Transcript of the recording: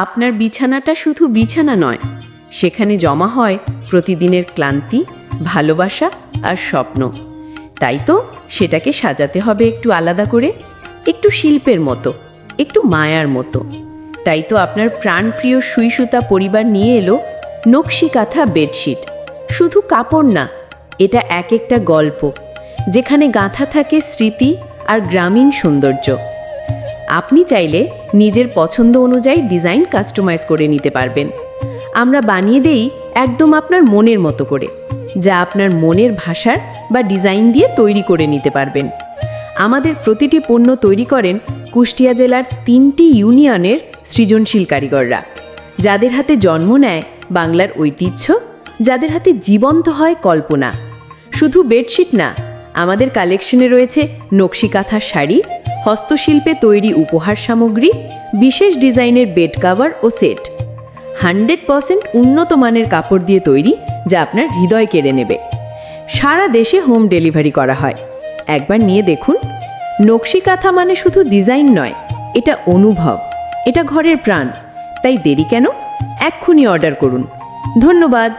আপনার বিছানাটা শুধু বিছানা নয়, সেখানে জমা হয় প্রতিদিনের ক্লান্তি, ভালোবাসা আর স্বপ্ন। তাই তো সেটাকে সাজাতে হবে একটু আলাদা করে, একটু শিল্পের মতো, একটু মায়ার মতো। তাই তো আপনার প্রাণপ্রিয় সুই সুতা পরিবার নিয়ে এলো নকশি কাঁথা বেডশিট। শুধু কাপড় না, এটা এক একটা গল্প, যেখানে গাঁথা থাকে স্মৃতি আর গ্রামীণ সৌন্দর্য। আপনি চাইলে নিজের পছন্দ অনুযায়ী ডিজাইন কাস্টমাইজ করে নিতে পারবেন। আমরা বানিয়ে দেই একদম আপনার মনের মতো করে, যা আপনার মনের ভাষার বা ডিজাইন দিয়ে তৈরি করে নিতে পারবেন। আমাদের প্রতিটি পণ্য তৈরি করেন কুষ্টিয়া জেলার 3টি ইউনিয়নের সৃজনশীল কারিগররা, যাদের হাতে জন্ম নেয় বাংলার ঐতিহ্য, যাদের হাতে জীবন্ত হয় কল্পনা। শুধু বেডশিট না, আমাদের কালেকশনে রয়েছে নকশি কাঁথার শাড়ি, হস্তশিল্পে তৈরি উপহার সামগ্রী, বিশেষ ডিজাইনের বেড কভার ও সেট। 100% উন্নত মানের কাপড় দিয়ে তৈরি, যা আপনার হৃদয় কেড়ে নেবে। সারা দেশে হোম ডেলিভারি করা হয়। একবার নিয়ে দেখুন। নকশি কাঁথা মানে শুধু ডিজাইন নয়, এটা অনুভব, এটা ঘরের প্রাণ। তাই দেরি কেন? এক্ষুনি অর্ডার করুন। ধন্যবাদ।